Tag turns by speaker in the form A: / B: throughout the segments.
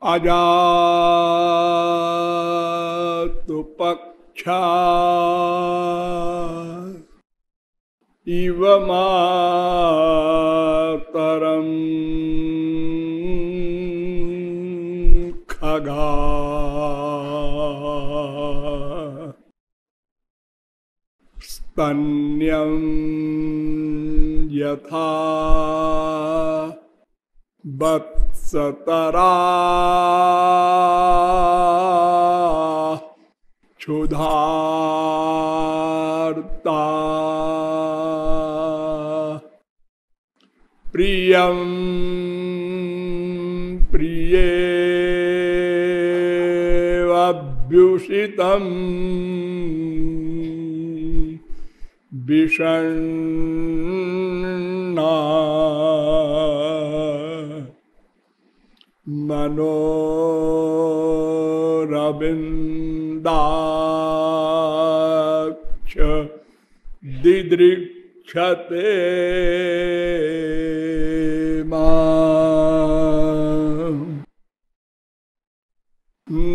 A: अजातु पक्षा इव मातरं खगा स्तन्यं यथा वत्सतरा क्षुधार्ता प्रियं प्रियेऽभ्युषितं विषण्णा मनोरविन्दाक्ष दिदृक्षते माम्।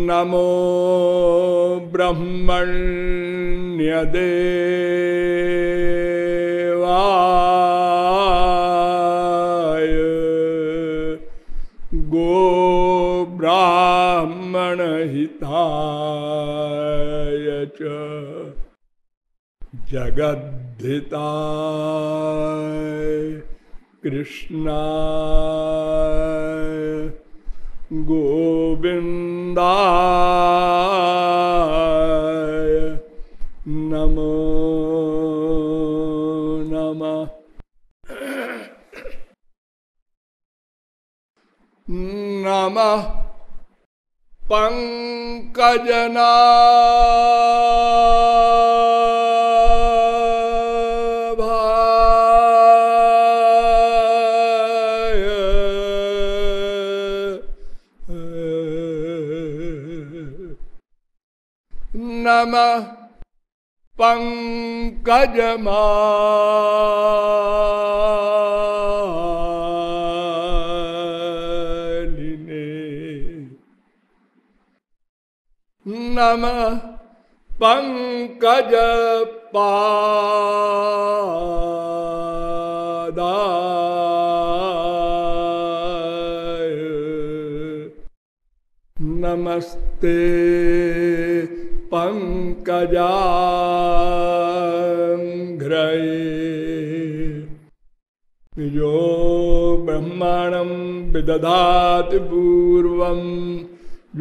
A: नमो ब्रह्मण्यदेवाय गो ब्राह्मणहिताय च जगद्धिताय कृष्णाय गोविन्दाय नमो नमः। नमः पंकजनाभाय नमः पंकजमालिने नमः पंकजपादाय नमस्ते पंकजांघ्रये यो ब्रह्माणं विदधाति पूर्वं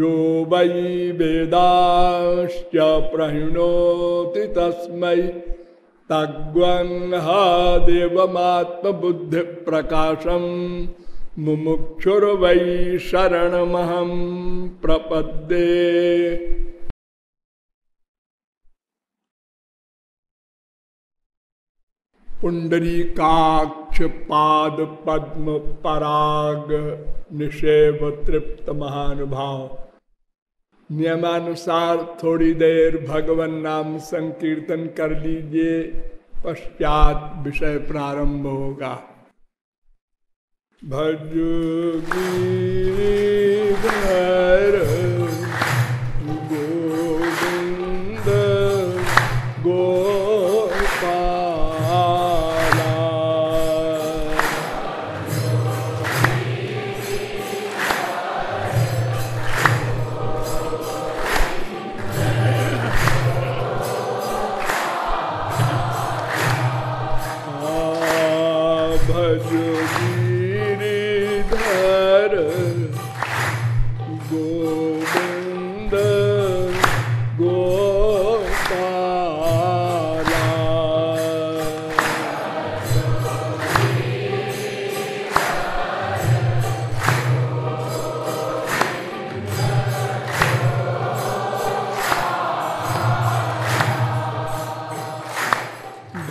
A: यो वै वेदांश्च प्रणोति तस्मै तद्वंहा देवमात्मबुद्धिप्रकाशं मुमुक्षुर्वै शरणमहं प्रपद्ये। पुंडरीकाक्ष पाद पद्म पराग निषेव तृप्त महानुभाव। नियमानुसार थोड़ी देर भगवान नाम संकीर्तन कर लीजिए, पश्चात विषय प्रारंभ होगा। भज गिरिधर गोविंद गोपाला। भज गिरिधर गोविंद गोपाला।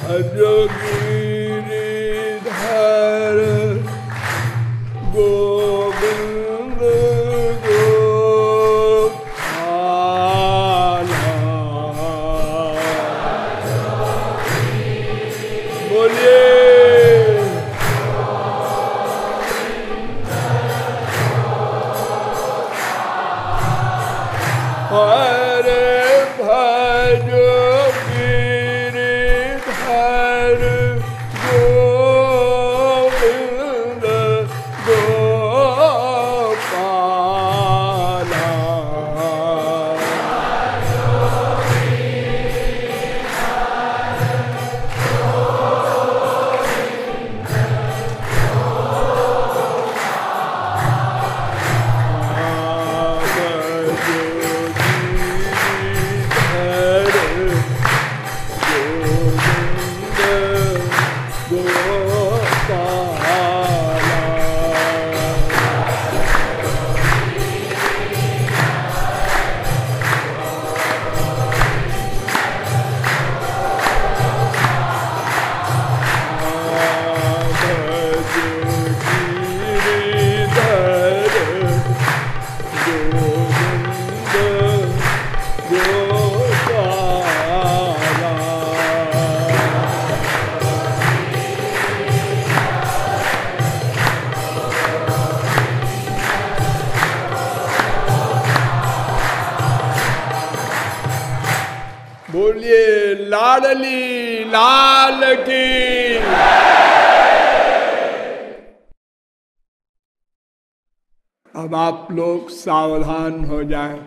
A: भज गिरिधर गो हरे भजो गिरिधर गोविंद गोपाला। बोलिए लाडली लाल की। अब आप लोग सावधान हो जाएं।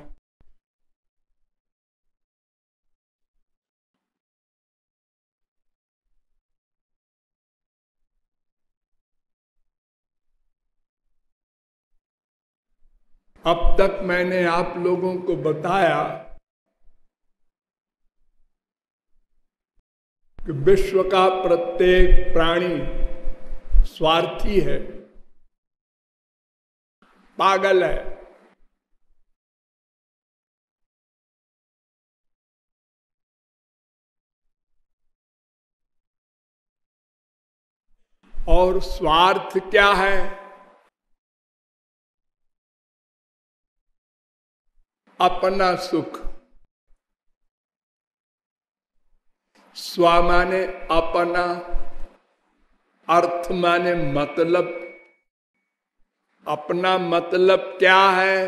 A: अब तक मैंने आप लोगों को बताया कि विश्व का प्रत्येक प्राणी स्वार्थी है, पागल है। और स्वार्थ क्या है? अपना सुख। स्व माने अपना, अर्थ माने मतलब। अपना मतलब क्या है?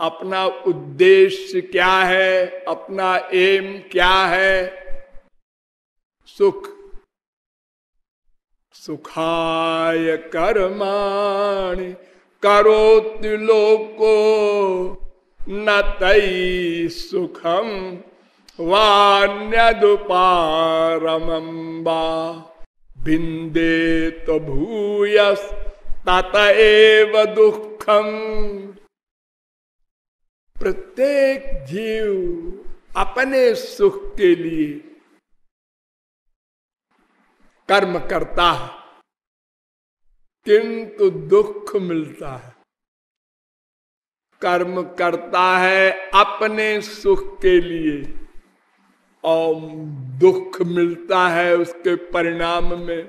A: अपना उद्देश्य क्या है? अपना एम क्या है? सुख। सुखाय कर्माणि करोति लोको न तई सुखम वान्यदुपारमं भिंदे तो भूयस तत एव दुखम। प्रत्येक जीव अपने सुख के लिए कर्म करता है, किंतु दुख मिलता है। कर्म करता है अपने सुख के लिए और दुख मिलता है उसके परिणाम में।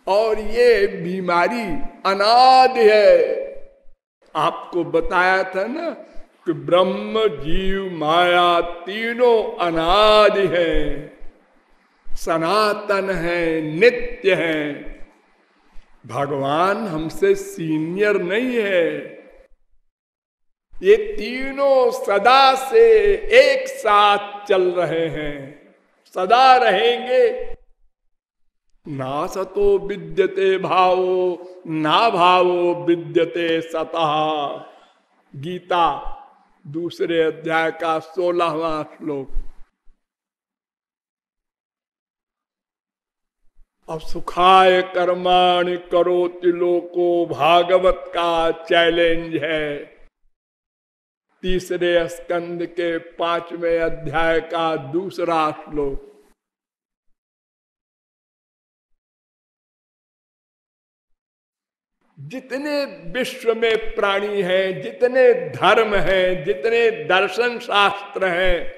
A: और ये बीमारी अनादि है। आपको बताया था ना कि ब्रह्म जीव माया तीनों अनादि हैं, सनातन है, नित्य है। भगवान हमसे सीनियर नहीं है। ये तीनों सदा से एक साथ चल रहे हैं, सदा रहेंगे। ना सतो विद्यते भावो ना भावो विद्यते सतः। गीता दूसरे अध्याय का 16वां श्लोक। अब सुखाय कर्माणि करोति लोको भागवत का चैलेंज है। तीसरे स्कंद के 5वें अध्याय का दूसरा श्लोक। जितने विश्व में प्राणी हैं, जितने धर्म हैं, जितने दर्शन शास्त्र हैं,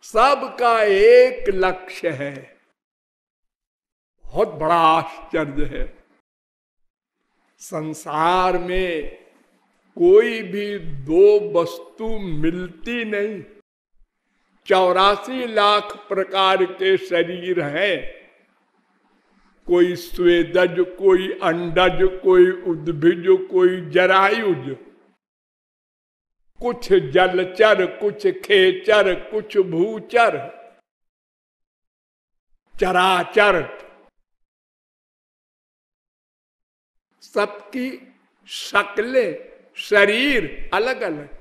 A: सबका एक लक्ष्य है। बहुत बड़ा आश्चर्य है। संसार में कोई भी दो वस्तु मिलती नहीं। 84 लाख प्रकार के शरीर हैं, कोई स्वेदज, कोई अंडज, कोई उद्भिज, कोई जरायुज, कुछ जलचर, कुछ खेचर, कुछ भूचर, चराचर, सबकी शक्लें, शरीर अलग अलग।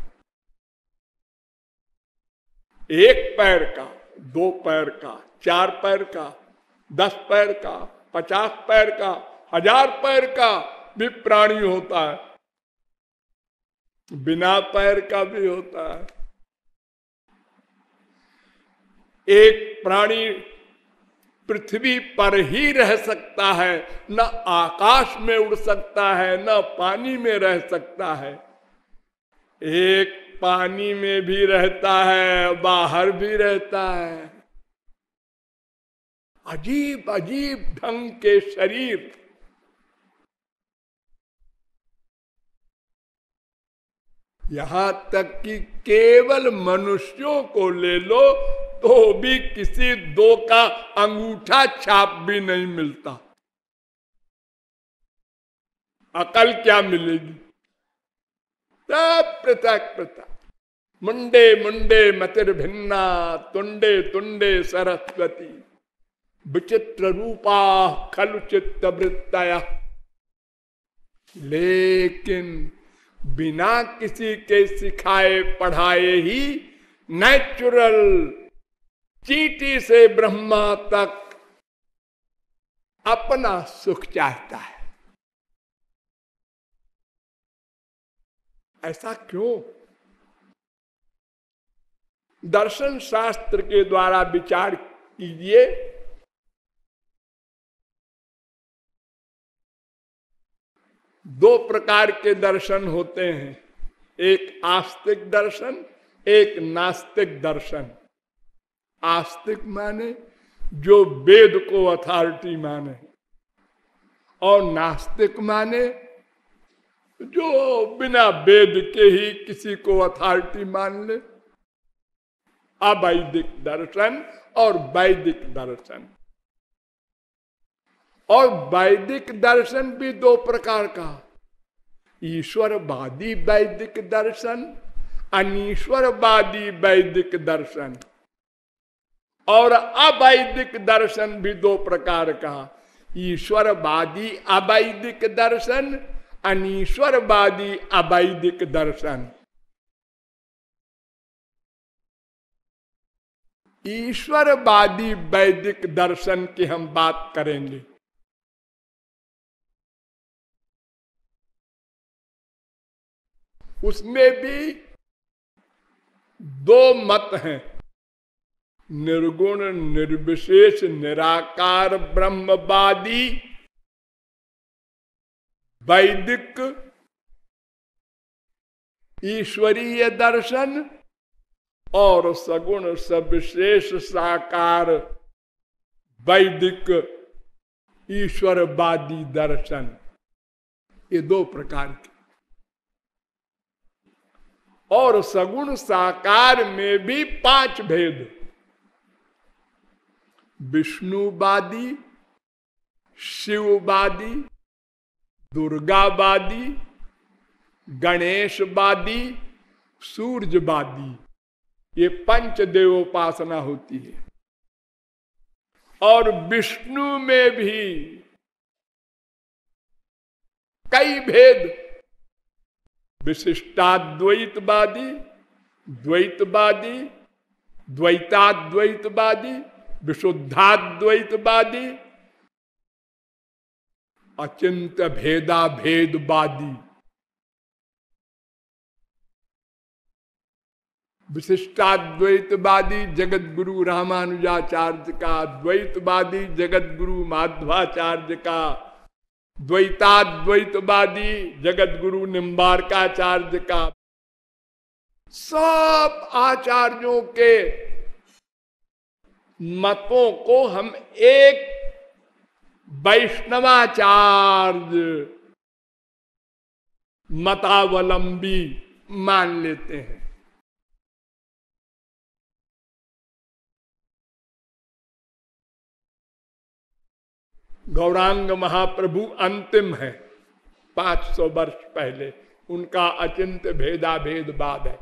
A: एक पैर का, 2 पैर का, 4 पैर का, 10 पैर का, 50 पैर का, 1000 पैर का भी प्राणी होता है, बिना पैर का भी होता है। एक प्राणी पृथ्वी पर ही रह सकता है, न आकाश में उड़ सकता है, न पानी में रह सकता है। एक पानी में भी रहता है, बाहर भी रहता है। अजीब अजीब ढंग के शरीर। यहां तक कि केवल मनुष्यों को ले लो तो भी किसी 2 का अंगूठा छाप भी नहीं मिलता। अकल क्या मिलेगी? सब पृथक पृथक। मुंडे मुंडे मतिर्भिन्ना, तुंडे तुंडे सरस्वती, विचित्र रूपा खलु चित्त वृत्तया। लेकिन बिना किसी के सिखाए पढ़ाए ही नेचुरल चींटी से ब्रह्मा तक अपना सुख चाहता है। ऐसा क्यों? दर्शन शास्त्र के द्वारा विचार कीजिए। दो प्रकार के दर्शन होते हैं, एक आस्तिक दर्शन, एक नास्तिक दर्शन। आस्तिक माने जो वेद को अथॉरिटी माने, और नास्तिक माने जो बिना वेद के ही किसी को अथॉरिटी मान ले। अवैदिक दर्शन और वैदिक दर्शन। और वैदिक दर्शन भी 2 प्रकार का, ईश्वरवादी वैदिक दर्शन, अनीश्वरवादी वैदिक दर्शन। और अवैदिक दर्शन भी 2 प्रकार का, ईश्वरवादी अवैदिक दर्शन, अनीश्वरवादी अवैदिक दर्शन। ईश्वरवादी वैदिक दर्शन की हम बात करेंगे। उसमें भी 2 मत हैं, निर्गुण निर्विशेष निराकार ब्रह्मवादी वैदिक ईश्वरीय दर्शन, और सगुण सविशेष साकार वैदिक ईश्वरवादी दर्शन। ये 2 प्रकार के। और सगुण साकार में भी 5 भेद, विष्णुवादी, शिववादी, दुर्गावादी, गणेशवादी, सूर्यवादी। ये 5 देवोपासना होती है। और विष्णु में भी कई भेद, विशिष्टाद्वैतवादी, द्वैतवादी, द्वैताद्वैतवादी, विशुद्धाद्वैतवादी, अचिंत भेदा भेदवादी। विशिष्टाद्वैतवादी जगत गुरु रामानुजाचार्य का, द्वैतवादी जगत गुरु माधवाचार्य का, द्वैताद्वैतवादी जगत गुरु निम्बारकाचार्य का। सब आचार्यों के मतों को हम एक वैष्णवाचार्य मतावलंबी मान लेते हैं। गौरांग महाप्रभु अंतिम है, 500 वर्ष पहले उनका अचिंत्य भेदा भेदवाद है।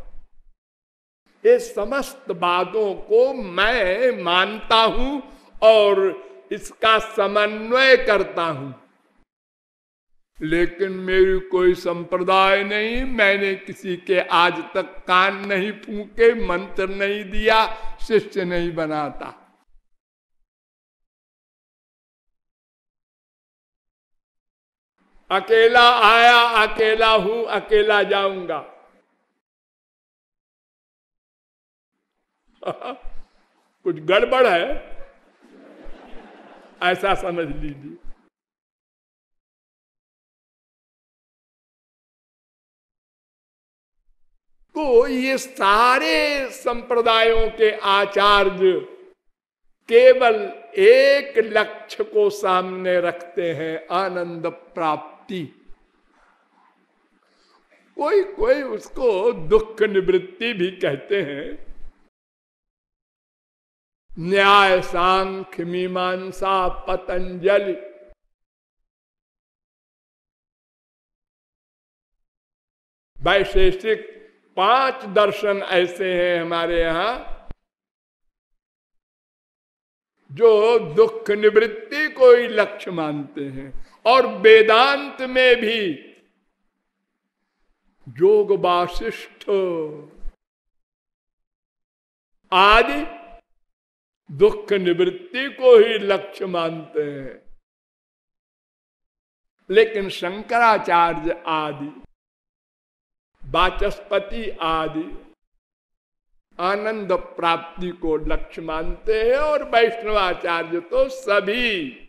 A: ये समस्त बातों को मैं मानता हूं और इसका समन्वय करता हूं, लेकिन मेरी कोई संप्रदाय नहीं, मैंने किसी के आज तक कान नहीं फूके, मंत्र नहीं दिया, शिष्य नहीं बनाता। अकेला आया, अकेला हूं, अकेला जाऊंगा। कुछ गड़बड़ है ऐसा समझ लीजिए। तो ये सारे संप्रदायों के आचार्य केवल एक लक्ष्य को सामने रखते हैं, आनंद प्राप्ति। कोई कोई उसको दुख निवृत्ति भी कहते हैं। न्याय, सांख्य, मीमांसा, पतंजलि, वैशेषिक 5 दर्शन ऐसे हैं हमारे यहां जो दुख निवृत्ति को ही लक्ष्य मानते हैं। और वेदांत में भी योग वासिष्ठ आदि दुख निवृत्ति को ही लक्ष्य मानते हैं, लेकिन शंकराचार्य आदि, वाचस्पति आदि आनंद प्राप्ति को लक्ष्य मानते हैं, और वैष्णवाचार्य तो सभी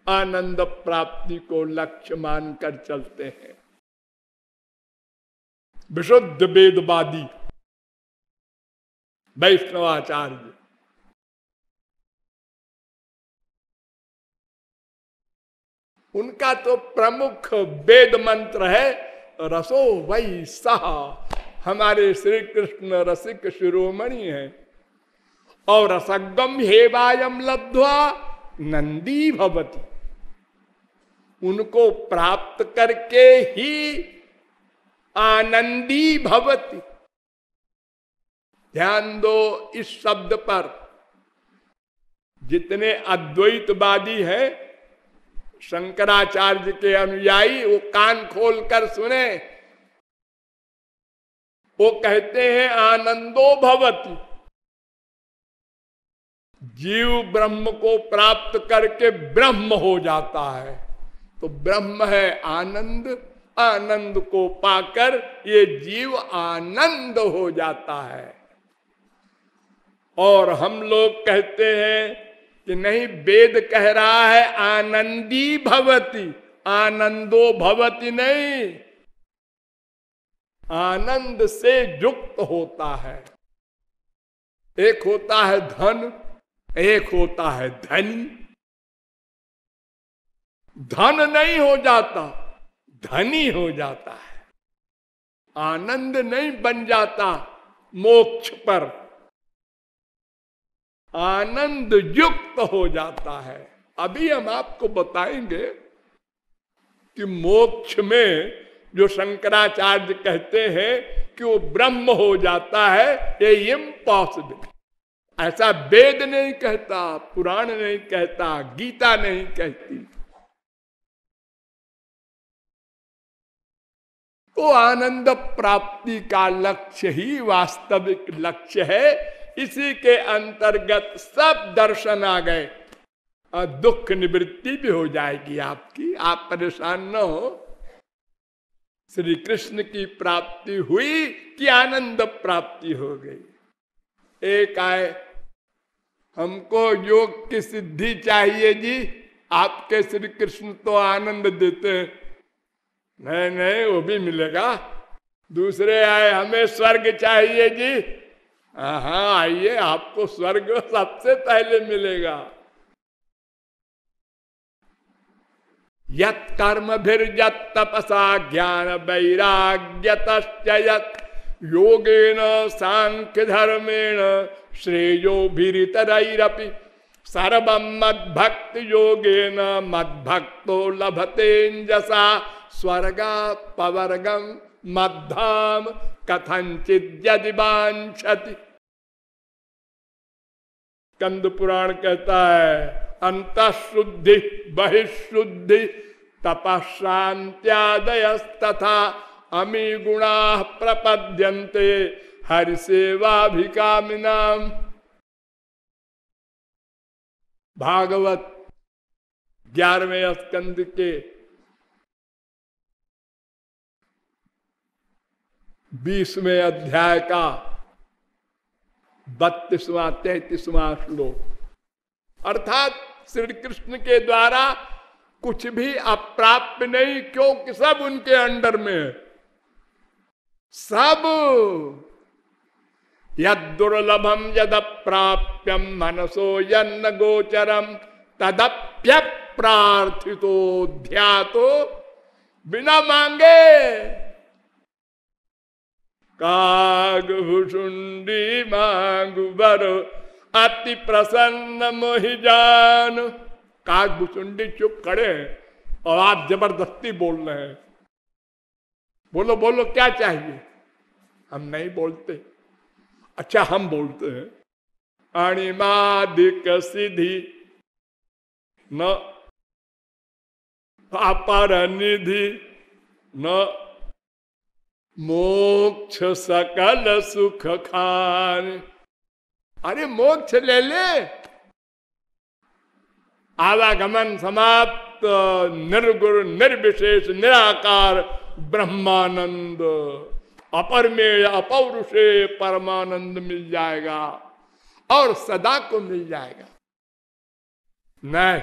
A: आनंद प्राप्ति को लक्ष्य मानकर चलते हैं। विशुद्ध वेदवादी वैष्णवाचार्य उनका तो प्रमुख वेद मंत्र है रसो वै सः। हमारे श्री कृष्ण रसिक शिरोमणि है, और रसगम हेवायम लब्ध्वा नंदी भवति। उनको प्राप्त करके ही आनंदी भवति। ध्यान दो इस शब्द पर। जितने अद्वैतवादी हैं, शंकराचार्य के अनुयायी, वो कान खोलकर सुने। वो कहते हैं आनंदो भवति। जीव ब्रह्म को प्राप्त करके ब्रह्म हो जाता है, तो ब्रह्म है आनंद। आनंद को पाकर ये जीव आनंद हो जाता है। और हम लोग कहते हैं कि नहीं, वेद कह रहा है आनंदी भवति, आनंदो भवति नहीं, आनंद से युक्त होता है। एक होता है धन, एक होता है धनी। धन नहीं हो जाता, धनी हो जाता है। आनंद नहीं बन जाता मोक्ष पर, आनंद युक्त हो जाता है। अभी हम आपको बताएंगे कि मोक्ष में जो शंकराचार्य कहते हैं कि वो ब्रह्म हो जाता है, ये इम्पॉसिबल। ऐसा वेद नहीं कहता, पुराण नहीं कहता, गीता नहीं कहती। तो आनंद प्राप्ति का लक्ष्य ही वास्तविक लक्ष्य है। इसी के अंतर्गत सब दर्शन आ गए, और दुख निवृत्ति भी हो जाएगी आपकी। आप परेशान न हो। श्री कृष्ण की प्राप्ति हुई कि आनंद प्राप्ति हो गई। एक आए, हमको योग की सिद्धि चाहिए जी, आपके श्री कृष्ण तो आनंद देते हैं। नहीं नहीं, वो भी मिलेगा। दूसरे आए, हमें स्वर्ग चाहिए जी। हाँ आइए, आपको स्वर्ग सबसे पहले मिलेगा। यत् कर्म भीर यत् तपसा ज्ञान वैराग्यतश्च यत् योगेन सांख्य धर्मेण श्रेयो भीरितरैरपि सर्वम मद्भक्त योगेन मद्भक्तो लभतेंजसा स्वर्गा पवर्गम मद्धाम कथंचित यदि वांछति। कंद पुराण कहता है अंतःशुद्धि बहिशुद्धि तपशांत्यादयस्तथा अमी गुणा प्रपद्यन्ते हरि सेवाभिकामिनाम। भागवत 11वें स्कंद के 20वें अध्याय का 32वां 33वां श्लोक। अर्थात श्री कृष्ण के द्वारा कुछ भी अप्राप्य नहीं, क्योंकि सब उनके अंडर में है। सब यद दुर्लभम यद प्राप्यम मनसो यन्न गोचरम तदप्य प्रार्थितो ध्यातो बिना मांगे। काग भुषुंडी मांगु बर अति प्रसन्न मोहि जान। काग भुषुंडी चुप खड़े हैं और आप जबरदस्ती बोल रहे हैं, बोलो बोलो क्या चाहिए। हम नहीं बोलते। अच्छा हम बोलते हैं अणिमादिक सिद्धि न अपर निधि न मोक्ष सकल सुख खान। अरे मोक्ष ले ले, आवागमन समाप्त, निर्गुण निर्विशेष निराकार ब्रह्मानंद, अपरमेय अपौरुषे परमानंद मिल जाएगा और सदा को मिल जाएगा। नहीं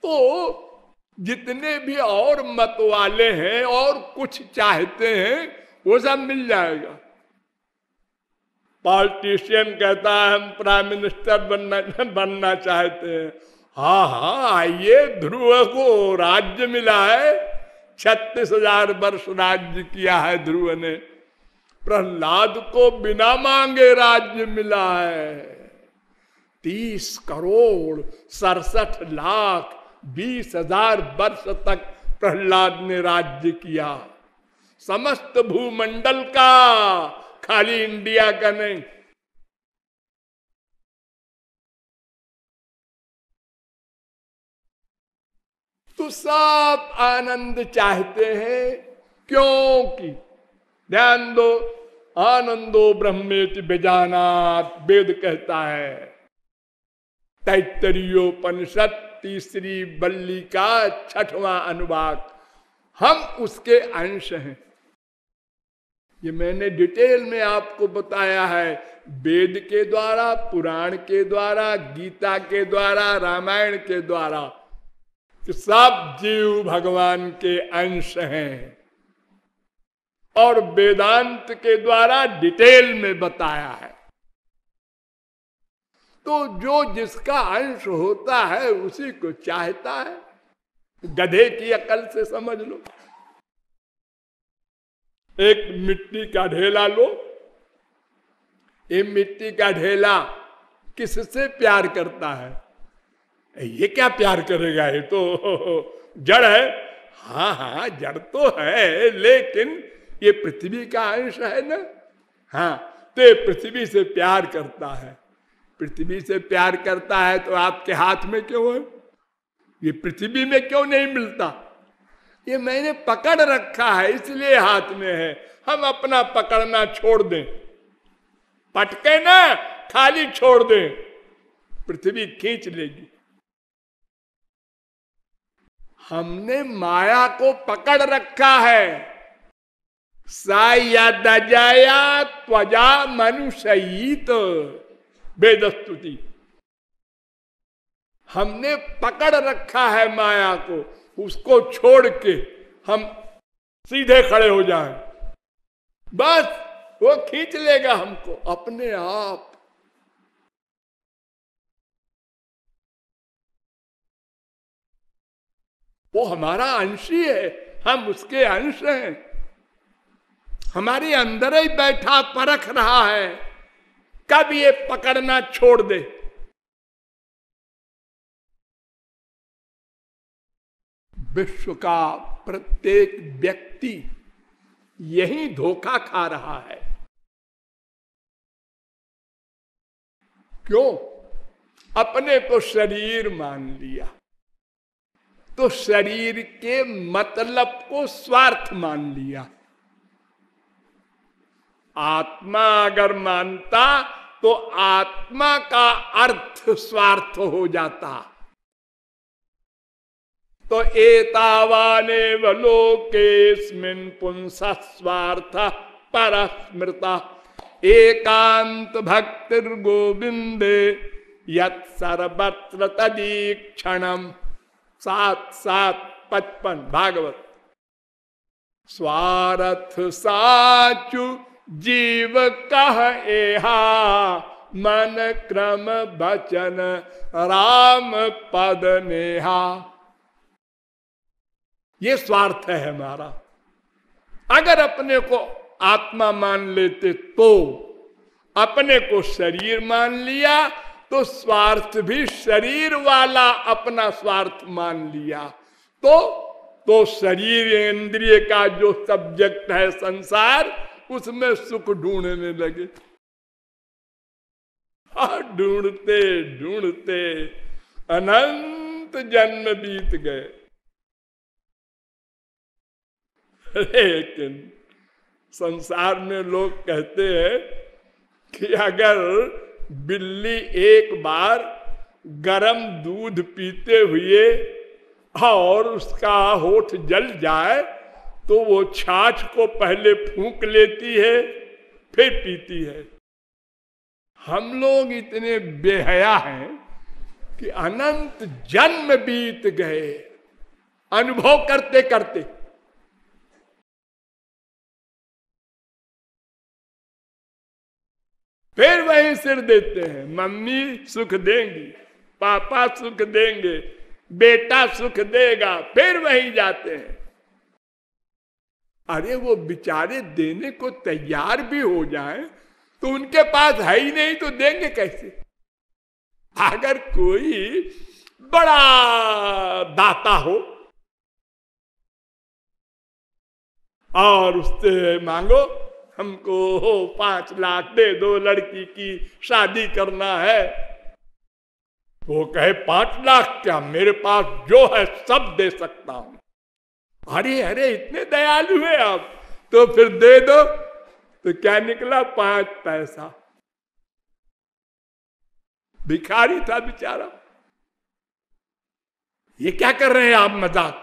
A: तो जितने भी और मत वाले हैं और कुछ चाहते हैं वो सब मिल जाएगा। पॉलिटिशियन कहता है हम प्राइम मिनिस्टर बनना चाहते हैं। हाँ हाँ आइए, ध्रुव को राज्य मिला है, 36,000 वर्ष राज्य किया है ध्रुव ने। प्रहलाद को बिना मांगे राज्य मिला है। 30 करोड़ 67 लाख 20,000 वर्ष तक प्रहलाद ने राज्य किया, समस्त भूमंडल का, खाली इंडिया का नहीं। तो सब आनंद चाहते हैं, क्योंकि ध्यान दो, आनंदो ब्रह्मेति बेजानात वेद कहता है। तैत्तरीयोपनिषद 3री बल्ली का 6वां अनुवाक। हम उसके अंश हैं। ये मैंने डिटेल में आपको बताया है, वेद के द्वारा, पुराण के द्वारा, गीता के द्वारा, रामायण के द्वारा, कि सब जीव भगवान के अंश हैं। और वेदांत के द्वारा डिटेल में बताया है। तो जो जिसका अंश होता है उसी को चाहता है। गधे की अकल से समझ लो। एक मिट्टी का ढेला लो, ये मिट्टी का ढेला किससे प्यार करता है? ये क्या प्यार करेगा, ये तो जड़ है। हाँ हाँ जड़ तो है, लेकिन ये पृथ्वी का अंश है ना। हाँ तो ये पृथ्वी से प्यार करता है। पृथ्वी से प्यार करता है तो आपके हाथ में क्यों है? ये पृथ्वी में क्यों नहीं मिलता? ये मैंने पकड़ रखा है इसलिए हाथ में है। हम अपना पकड़ना छोड़ दें, पटके ना, खाली छोड़ दें, पृथ्वी खींच लेगी। हमने माया को पकड़ रखा है। साया दजाया त्वजा मनुष्यित वेदस्तुति। हमने पकड़ रखा है माया को, उसको छोड़ के हम सीधे खड़े हो जाएं, बस वो खींच लेगा हमको अपने आप। वो हमारा अंश ही है, हम उसके अंश हैं। हमारे अंदर ही बैठा परख रहा है कब ये पकड़ना छोड़ दे? विश्व का प्रत्येक व्यक्ति यही धोखा खा रहा है। क्यों? अपने को शरीर मान लिया, तो शरीर के मतलब को स्वार्थ मान लिया। आत्मा अगर मानता तो आत्मा का अर्थ स्वार्थ हो जाता। तो एतावाने वलोकेस्मिन् पुंसा स्वार्थ परस्मृता एकांत भक्तिर गोविंदे यत् सर्वत्र तदीक्षणम। 7:7-55 भागवत। स्वार्थ साचु जीव कह एहा मन क्रम बचन राम पद नेहा। ये स्वार्थ है हमारा। अगर अपने को आत्मा मान लेते तो, अपने को शरीर मान लिया तो स्वार्थ भी शरीर वाला अपना स्वार्थ मान लिया तो शरीर इंद्रिय का जो सब्जेक्ट है संसार, उसमें सुख ढूंढने लगे। ढूंढते ढूंढते अनंत जन्म बीत गए। लेकिन संसार में लोग कहते हैं कि अगर बिल्ली एक बार गरम दूध पीते हुए और उसका होठ जल जाए तो वो छाछ को पहले फूंक लेती है फिर पीती है। हम लोग इतने बेहया हैं कि अनंत जन्म बीत गए अनुभव करते करते। फिर वहीं सिर देते हैं, मम्मी सुख देंगी, पापा सुख देंगे, बेटा सुख देगा, फिर वहीं जाते हैं। अरे वो बेचारे देने को तैयार भी हो जाएं तो उनके पास है ही नहीं तो देंगे कैसे? अगर कोई बड़ा दाता हो और उससे मांगो हमको 5 लाख दे दो, लड़की की शादी करना है, वो कहे 5 लाख क्या, मेरे पास जो है सब दे सकता हूं। अरे अरे इतने दयालु है आप, तो फिर दे दो। तो क्या निकला? 5 पैसा। भिखारी था बेचारा। ये क्या कर रहे हैं आप, मजाक?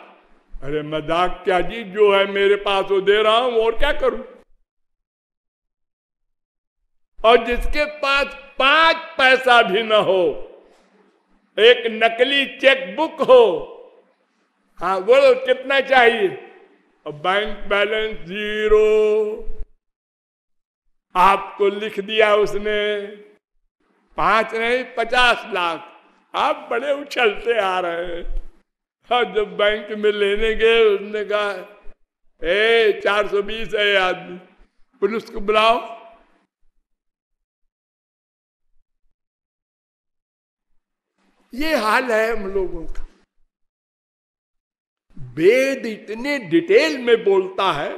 A: अरे मजाक क्या जी, जो है मेरे पास वो दे रहा हूं, और क्या करूं? और जिसके पास 5 पैसा भी न हो, एक नकली चेक बुक हो, हाँ बोलो कितना चाहिए, और बैंक बैलेंस 0, आपको लिख दिया उसने 5 नहीं 50 लाख, आप बड़े उछलते आ रहे हैं। और जब बैंक में लेने गए उसने कहा 420 है आदमी, पुलिस को बुलाओ। ये हाल है हम लोगों का। वेद इतने डिटेल में बोलता है,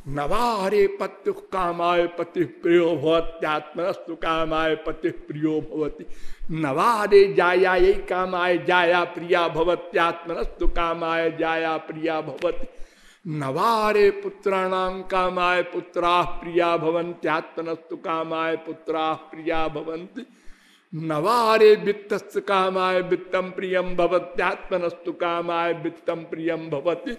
A: नवारे पत्यु कामाय पति प्रियो भवत्यात्मनस्तु कामाय पति प्रियो भवति। नवारे जाया यही कामाय जाया प्रिया भवत्यात्मनस्तु कामाय जाया प्रिया भवति। नवारे पुत्राणां कामाय पुत्राः प्रिया भवन्त्यात्मनस्तु कामाय पुत्राः प्रिया भवन्ति। नवारे वित्तस्य कामाय वित्तम प्रियम भवत्यात्मनस्तु कामाय वित्तम प्रियम भवति।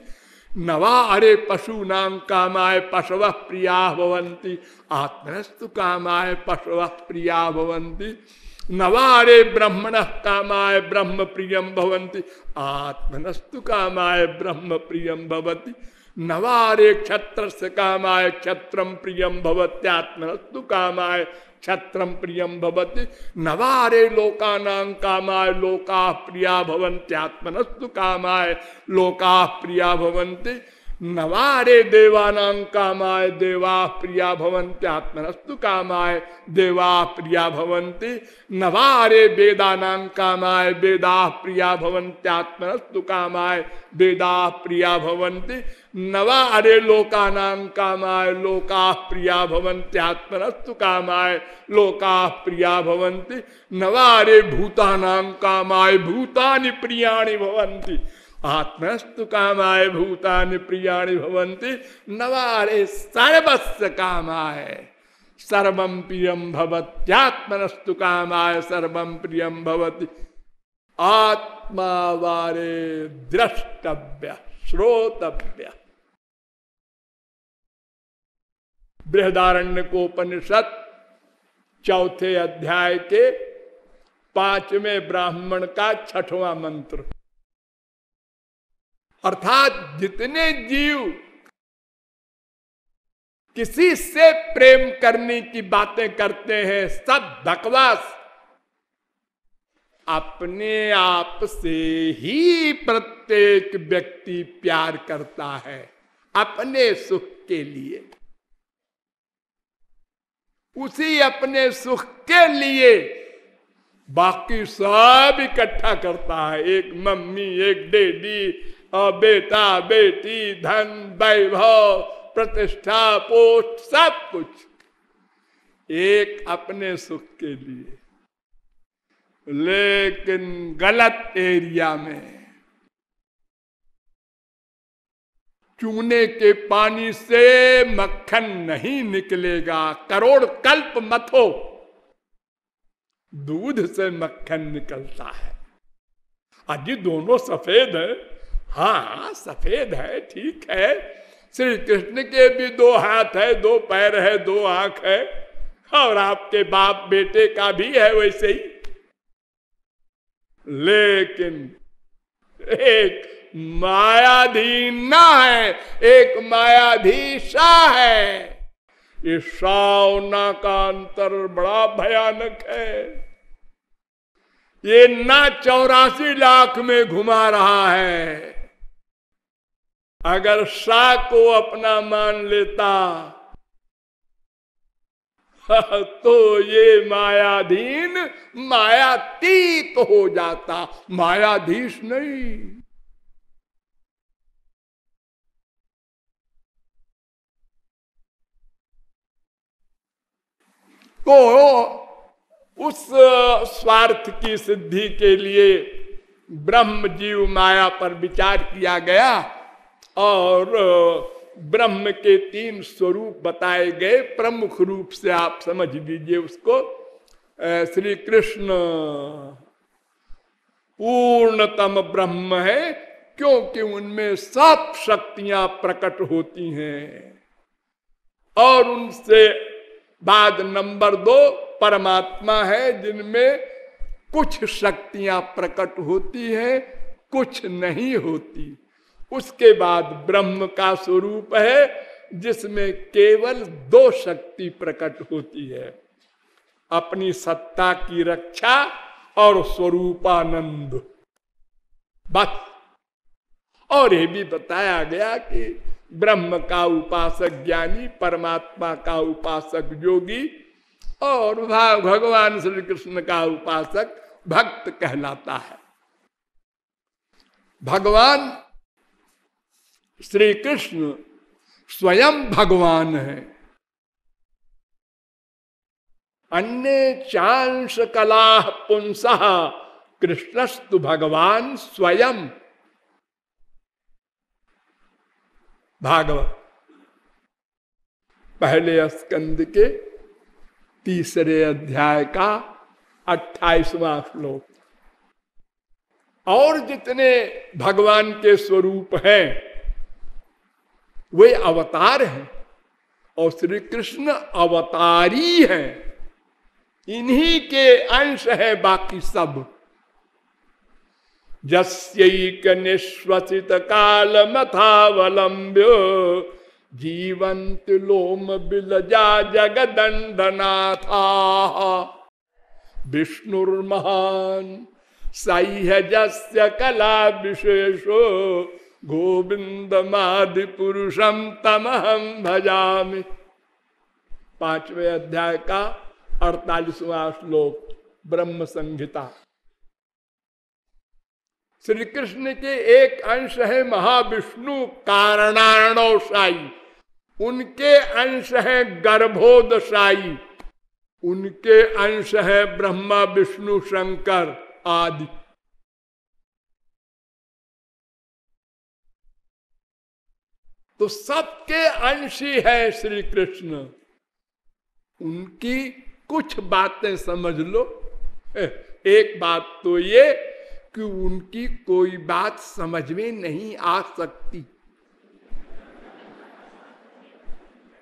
A: नवारे पशूनां कामाय पशवः प्रिया भवन्ति आत्मनस्तु कामाय पशवः प्रिया भवन्ति। नवारे ब्रह्मणः कामाय ब्रह्म प्रियम भवन्ति आत्मनस्तु कामाय ब्रह्म प्रियम भवति। नवारे क्षत्रस्य कामाय क्षत्रम प्रियम भवत्यात्मनस्तु कामाय क्षत्रम प्रियम भवति। नवारे लोकानां कामाय लोकाः प्रिया भवन्त्यात्मनस्तु कामाय लोकाः प्रिया भवन्ति। नवारे देवानां कामाय देवा प्रिया भवन्ति आत्मनस्तु कामाय देवा प्रिया भवन्ति नवारे वेदानां कामाय वेदा प्रिया भवन्ति आत्मनस्तु कामाय वेदा प्रिया भवन्ति नवारे लोकानां कामाय लोका प्रिया भवन्ति आत्मनस्तु कामाय लोका प्रिया भवन्ति नवारे भूतानां कामाय भूतानि प्रियाणि भवन्ति आत्मस्तु कामाय भूतानि प्रियाणि भवन्ति नवारे सर्वस्य कामाय सर्वं प्रियं भवत्यात्मनस्तु कामाय सर्वं प्रियं भवति आत्मा वारे द्रष्टव्य श्रोतव्य। बृहदारण्यकोपनिषद चौथे अध्याय के 5वें ब्राह्मण का 6वां मंत्र। अर्थात जितने जीव किसी से प्रेम करने की बातें करते हैं सब बकवास। अपने आप से ही प्रत्येक व्यक्ति प्यार करता है अपने सुख के लिए, उसी अपने सुख के लिए बाकी सब इकट्ठा करता है। एक मम्मी, एक डैडी और बेटा बेटी, धन वैभव प्रतिष्ठा पोस्ट सब कुछ एक अपने सुख के लिए। लेकिन गलत एरिया में चूने के पानी से मक्खन नहीं निकलेगा। करोड़ कल्प मत हो, दूध से मक्खन निकलता है। अजी दोनों सफेद है, हाँ सफेद है, ठीक है। श्री कृष्ण के भी 2 हाथ है, 2 पैर है, 2 आंख है, और आपके बाप बेटे का भी है वैसे ही। लेकिन एक मायाधीन ना है, एक मायाधीशा है। ये सावना का अंतर बड़ा भयानक है। ये ना 84 लाख में घुमा रहा है। अगर सा को अपना मान लेता तो ये मायाधीन मायातीत हो जाता, मायाधीश नहीं। तो उस स्वार्थ की सिद्धि के लिए ब्रह्म जीव माया पर विचार किया गया और ब्रह्म के 3 स्वरूप बताए गए। प्रमुख रूप से आप समझ लीजिए उसको। श्री कृष्ण पूर्णतम ब्रह्म है क्योंकि उनमें सब शक्तियां प्रकट होती हैं। और उनसे बाद नंबर 2 परमात्मा है जिनमें कुछ शक्तियां प्रकट होती हैं, कुछ नहीं होती। उसके बाद ब्रह्म का स्वरूप है जिसमें केवल 2 शक्ति प्रकट होती है, अपनी सत्ता की रक्षा और स्वरूपानंद, बस। और ये भी बताया गया कि ब्रह्म का उपासक ज्ञानी, परमात्मा का उपासक योगी और भगवान श्री कृष्ण का उपासक भक्त कहलाता है। भगवान श्री कृष्ण स्वयं भगवान है। अन्य चांश कला पुंसः कृष्णस्तु भगवान स्वयं। भागवत पहले स्कंद के 3 अध्याय का 28वां श्लोक। और जितने भगवान के स्वरूप हैं वे अवतार हैं और श्री कृष्ण अवतारी हैं, इन्हीं के अंश है बाकी सब। जस्यैक निश्वसित काल मथावलंब्यो जीवंत लोम बिलजा जगदंडनाथा विष्णुर्महान साह्यजस्य कला विशेषो गोविंदमादि पुरुषम तमहम भजामि। 5वें अध्याय का 48वां श्लोक ब्रह्म संहिता। श्री कृष्ण के एक अंश है महाविष्णु कारणार्णवशायी, उनके अंश है गर्भोदशायी, उनके अंश है ब्रह्मा विष्णु शंकर आदि। तो सबके अंश ही है श्री कृष्ण। उनकी कुछ बातें समझ लो। एक बात तो ये कि उनकी कोई बात समझ में नहीं आ सकती।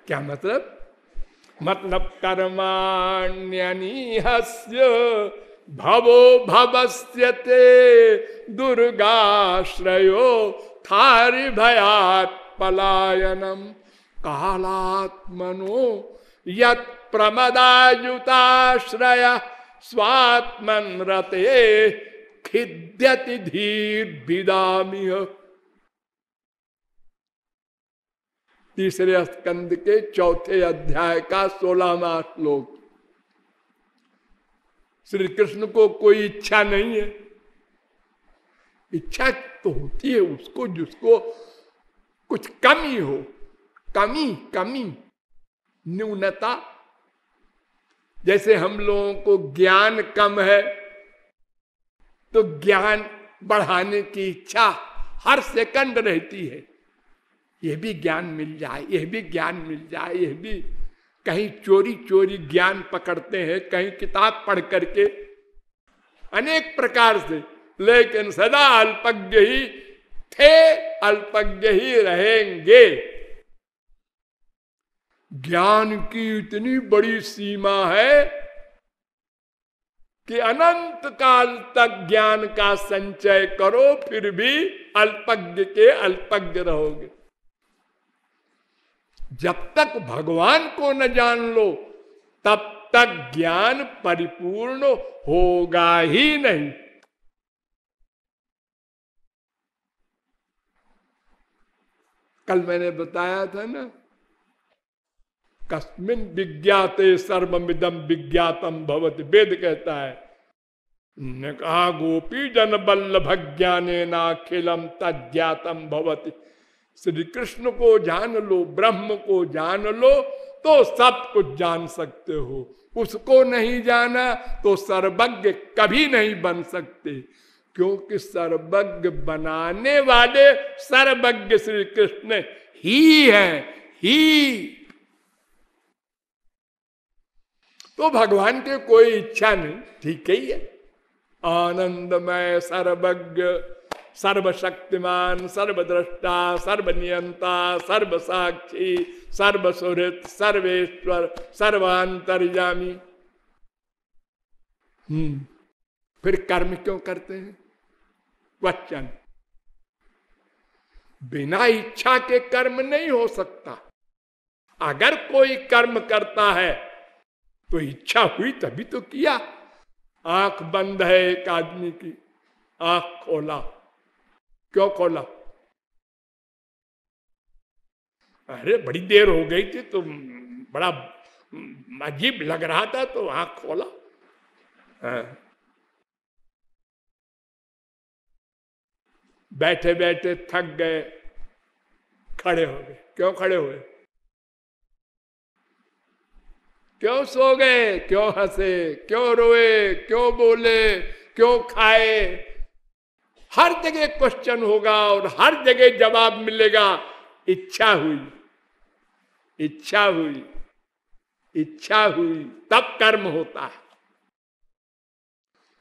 A: क्या मतलब? मतलब कर्माण्यनिहस्य भवो भवस्यते दुर्गाश्रयो थारि भयात् पलायनम कालात्मनो यत् प्रमदायुताश्रय स्वात्मन रते खिद्यति धीर विदामिह। तीसरे स्कंद के 4थे अध्याय का 16वां श्लोक। श्री कृष्ण को कोई इच्छा नहीं है। इच्छा तो होती है उसको जिसको कुछ कमी हो, कमी न्यूनता। जैसे हम लोगों को ज्ञान कम है तो ज्ञान बढ़ाने की इच्छा हर सेकंड रहती है। यह भी ज्ञान मिल जाए, यह भी ज्ञान मिल जाए, यह भी। कहीं चोरी चोरी ज्ञान पकड़ते हैं, कहीं किताब पढ़ करके, अनेक प्रकार से, लेकिन सदा अल्पज्ञ ही थे, अल्पज्ञ ही रहेंगे। ज्ञान की इतनी बड़ी सीमा है कि अनंत काल तक ज्ञान का संचय करो फिर भी अल्पज्ञ के अल्पज्ञ रहोगे। जब तक भगवान को न जान लो तब तक ज्ञान परिपूर्ण होगा ही नहीं। कल मैंने बताया था ना, कस्मिन विज्ञाते सर्वमिदं विज्ञातम भवति। वेद कहता है, ने कहा गोपी जन बल्लभ ज्ञानेनाखिलम तज्ज्ञातम भवति। श्री कृष्ण को जान लो, ब्रह्म को जान लो तो सब कुछ जान सकते हो। उसको नहीं जाना तो सर्वज्ञ कभी नहीं बन सकते, क्योंकि सर्वज्ञ बनाने वाले सर्वज्ञ श्री कृष्ण ही है ही। तो भगवान के कोई इच्छा नहीं, ठीक ही है। आनंदमय सर्वज्ञ सर्वशक्तिमान सर्वद्रष्टा सर्वनियंता सर्वसाक्षी सर्वसुहृत सर्वेश्वर सर्वांतर्यामी। फिर कर्म क्यों करते हैं? क्वेश्चन। बिना इच्छा के कर्म नहीं हो सकता। अगर कोई कर्म करता है तो इच्छा हुई तभी तो किया। आंख बंद है एक आदमी की, आंख खोला, क्यों खोला? अरे बड़ी देर हो गई थी तो बड़ा अजीब लग रहा था तो आंख खोला। बैठे बैठे थक गए, खड़े हो गए। क्यों खड़े हुए? क्यों सो गए? क्यों हंसे? क्यों रोए? क्यों बोले? क्यों खाए? हर जगह क्वेश्चन होगा और हर जगह जवाब मिलेगा। इच्छा हुई, इच्छा हुई, इच्छा हुई, तब कर्म होता है।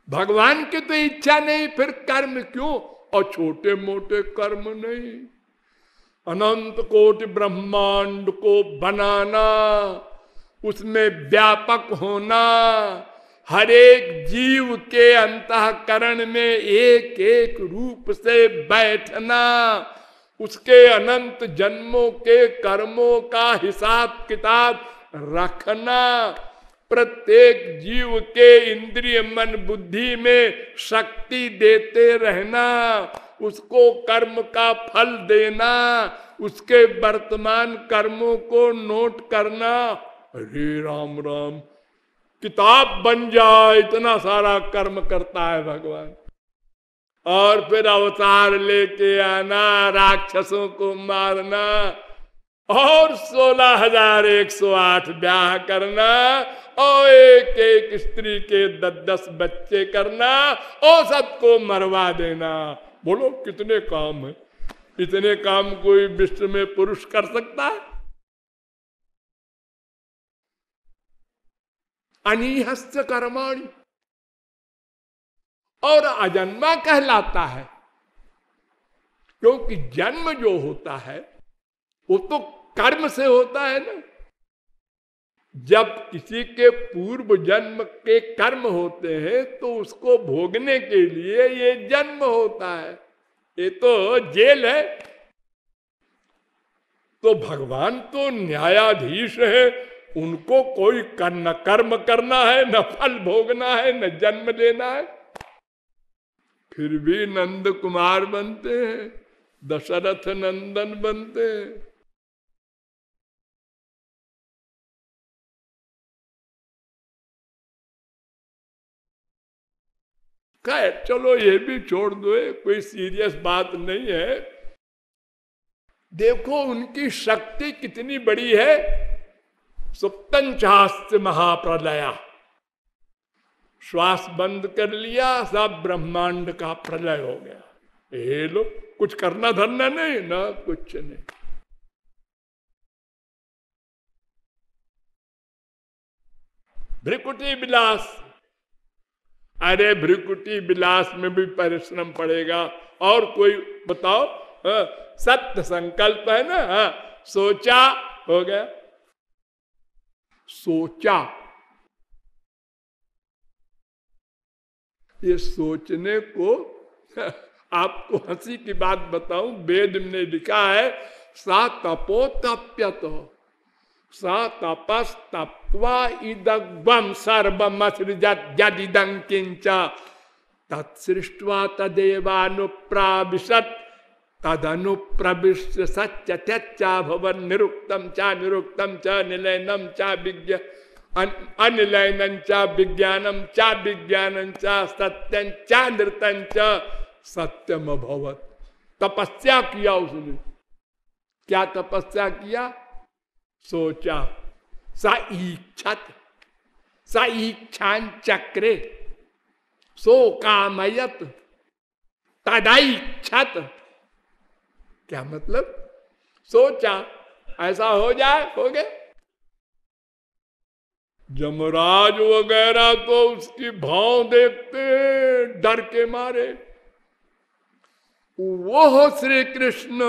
A: भगवान की तो इच्छा नहीं, फिर कर्म क्यों? और छोटे मोटे कर्म नहीं, अनंत कोटि ब्रह्मांड को बनाना, उसमें व्यापक होना, हर एक जीव के अंतःकरण में एक एक रूप से बैठना, उसके अनंत जन्मों के कर्मों का हिसाब किताब रखना, प्रत्येक जीव के इंद्रिय मन बुद्धि में शक्ति देते रहना, उसको कर्म का फल देना, उसके वर्तमान कर्मों को नोट करना। अरे राम राम, किताब बन जाए, इतना सारा कर्म करता है भगवान। और फिर अवतार लेके आना, राक्षसों को मारना, और 16,108 ब्याह करना, और एक एक स्त्री के 10-10 बच्चे करना, और सबको मरवा देना। बोलो कितने काम है? इतने काम कोई विश्व में पुरुष कर सकता है? अनिहस्य कर्माणि, और अजन्मा कहलाता है, क्योंकि जन्म जो होता है वो तो कर्म से होता है ना। जब किसी के पूर्व जन्म के कर्म होते हैं तो उसको भोगने के लिए ये जन्म होता है, ये तो जेल है। तो भगवान तो न्यायाधीश है, उनको कोई न कर्म करना है, न फल भोगना है, न जन्म लेना है, फिर भी नंद कुमार बनते हैं, दशरथ नंदन बनते हैं। खैर चलो ये भी छोड़ दो, कोई सीरियस बात नहीं है। देखो उनकी शक्ति कितनी बड़ी है। सुप्तन चास्ति महाप्रलया, श्वास बंद कर लिया, सब ब्रह्मांड का प्रलय हो गया। ये लो, कुछ करना धरना नहीं ना, कुछ नहीं। भ्रिकुटी विलास, अरे भ्रिकुटी विलास में भी परिश्रम पड़ेगा। और कोई बताओ? सत्य संकल्प है ना, सोचा हो गया। सोचा, ये सोचने को आपको हंसी की बात बताऊं, वेद में लिखा है सा तपो तप्यत, सा तपस्तप्त्वा इदग्वम सर्वमसृजत यदिदं किंच तत्सृष्ट्वा तदेवानुप्राविशत् तदनुप्रविश्य सच्चा भवन निरुक्तम च निलयनम च विज्ञ अनिलयनं च विज्ञानम च विज्ञानं च सत्यं च नृतं च सत्यम अभवत्। तपस्या किया उसने। क्या तपस्या किया? सोचा। स ईक्षां चक्रे सो कामयत तदैक्षत। क्या मतलब? सोचा ऐसा हो जाए, हो गया। जमराज वगैरह तो उसकी भाव देखते डर के मारे। वो श्री कृष्ण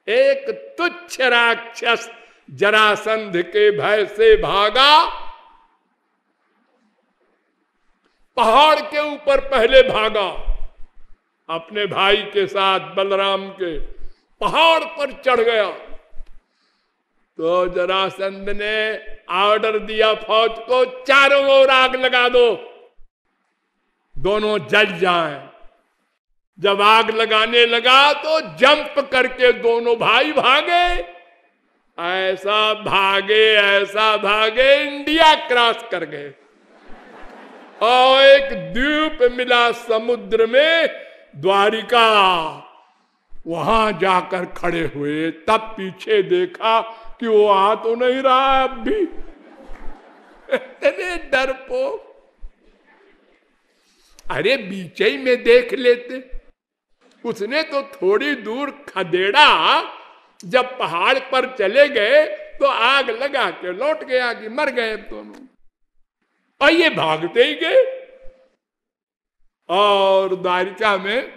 A: एक तुच्छ राक्षस जरासंध के भय से भागा, पहाड़ के ऊपर पहले भागा, अपने भाई के साथ बलराम के पहाड़ पर चढ़ गया। तो जरासंध ने ऑर्डर दिया फौज को, चारों ओर आग लगा दो, दोनों जल जाएं। जब आग लगाने लगा तो जंप करके दोनों भाई भागे, ऐसा भागे इंडिया क्रॉस कर गए, और एक द्वीप मिला समुद्र में, द्वारिका, वहां जाकर खड़े हुए। तब पीछे देखा कि वो आ तो नहीं रहा अब भी। इतने डरपोक। अरे बीचे ही में देख लेते। उसने तो थोड़ी दूर खदेड़ा, जब पहाड़ पर चले गए तो आग लगा के लौट गया कि मर गए दोनों, और ये भागते ही गए। और द्वारिका में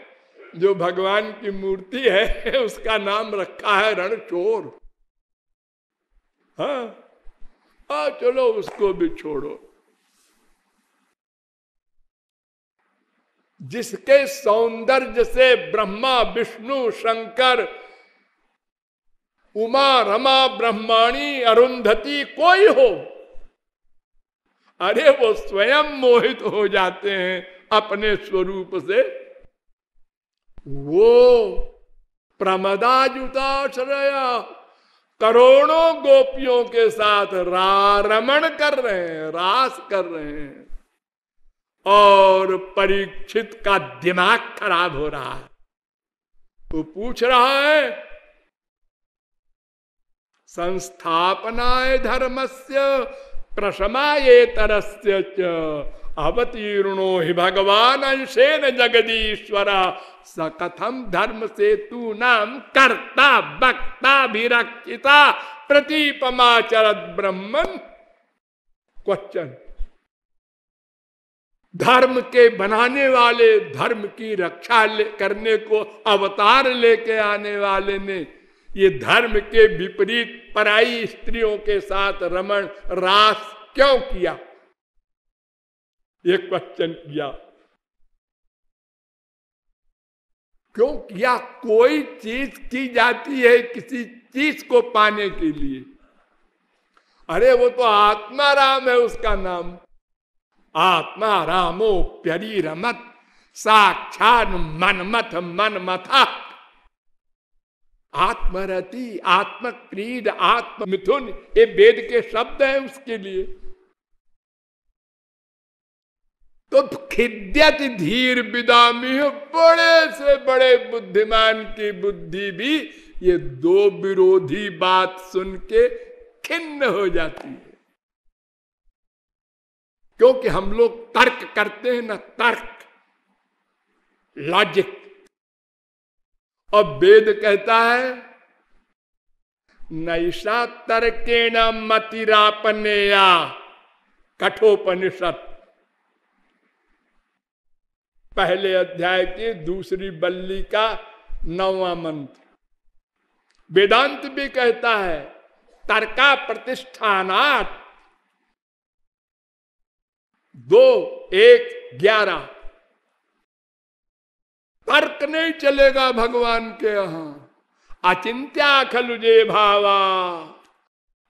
A: जो भगवान की मूर्ति है उसका नाम रखा है रणचोर। हाँ, चलो उसको भी छोड़ो। जिसके सौंदर्य से ब्रह्मा विष्णु शंकर उमा रमा ब्रह्माणी अरुंधति कोई हो, अरे वो स्वयं मोहित हो जाते हैं अपने स्वरूप से। वो प्रमदाजुताश्रया करोड़ों गोपियों के साथ रमण कर रहे हैं, रास कर रहे हैं, और परीक्षित का दिमाग खराब हो रहा है। तो पूछ रहा है, संस्थापनाय धर्मस्य प्रशमाये तरस्य च अवतीर्णो हि भगवान अंशेन जगदीश्वर स कथम धर्म से तू नाम कर्ता वक्ता विरक्षिता प्रतीपमाचरत ब्रह्मन। क्वेश्चन, धर्म के बनाने वाले, धर्म की रक्षा करने को अवतार लेके आने वाले ने ये धर्म के विपरीत पराई स्त्रियों के साथ रमण रास क्यों किया? ये क्वेश्चन किया। क्यों किया? कोई चीज की जाती है किसी चीज को पाने के लिए। अरे वो तो आत्मा राम है, उसका नाम आत्मा रामो प्यरी रमत साक्षात मनमथ मनमथा। आत्मरति, आत्मक्रीड, आत्म मिथुन, ये वेद के शब्द हैं उसके लिए। तो खिद्यत धीर विदामी, बड़े से बड़े बुद्धिमान की बुद्धि भी ये दो विरोधी बात सुन के खिन्न हो जाती है। क्योंकि हम लोग तर्क करते हैं ना, तर्क, लॉजिक। और वेद कहता है नैषा तर्केण मतिरापनेया, कठोपनिषद पहले अध्याय की दूसरी बल्ली का 9वां मंत्र। वेदांत भी कहता है तर्का प्रतिष्ठानात् 2:1:11। तर्क नहीं चलेगा भगवान के यहां। अचिंत्या खलु जे भावा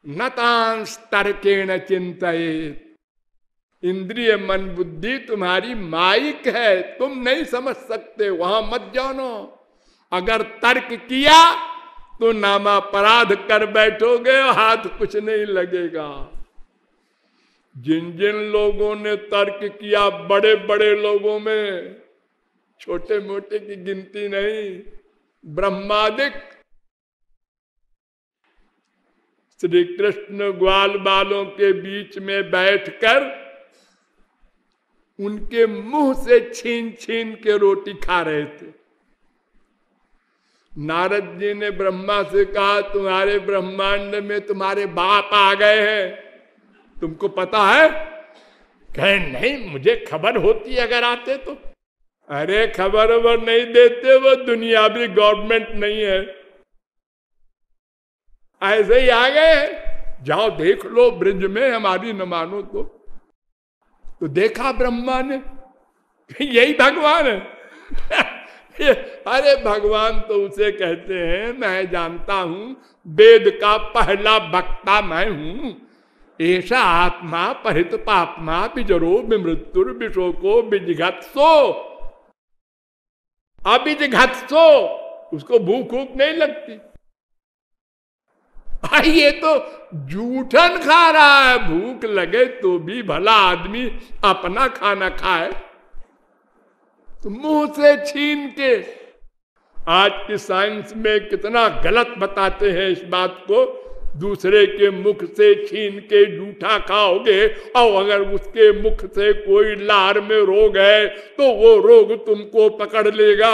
A: नतांस तर्केण चिंतयेत्। इंद्रिय मन बुद्धि तुम्हारी माइक है, तुम नहीं समझ सकते, वहां मत जानो। अगर तर्क किया तो नामापराध कर बैठोगे, हाथ कुछ नहीं लगेगा। जिन जिन लोगों ने तर्क किया, बड़े बड़े लोगों में, छोटे मोटे की गिनती नहीं, ब्रह्मादिक, श्री कृष्ण ग्वाल बालों के बीच में बैठकर उनके मुंह से छीन छीन के रोटी खा रहे थे। नारद जी ने ब्रह्मा से कहा तुम्हारे ब्रह्मांड में तुम्हारे बाप आ गए हैं, तुमको पता है? कहे नहीं, मुझे खबर होती अगर आते तो। अरे खबर वबर नहीं देते, वो दुनियावी गवर्नमेंट नहीं है, ऐसे ही आ गए हैं। जाओ देख लो ब्रिज में, हमारी न मानो तो देखा ब्रह्मा ने, यही भगवान है। अरे भगवान तो उसे कहते हैं, मैं जानता हूं वेद का पहला वक्ता मैं हूं। ऐसा आत्मा परित पापमा बिजरो विमृत्युर विशोको बिजघत्सो। अबिजघत्सो, उसको भूख भूख नहीं लगती। ये तो जूठन खा रहा है, भूख लगे तो भी भला आदमी अपना खाना खाए, तो मुंह से छीन के। आज की साइंस में कितना गलत बताते हैं इस बात को। दूसरे के मुख से छीन के जूठा खाओगे, और अगर उसके मुख से कोई लार में रोग है तो वो रोग तुमको पकड़ लेगा।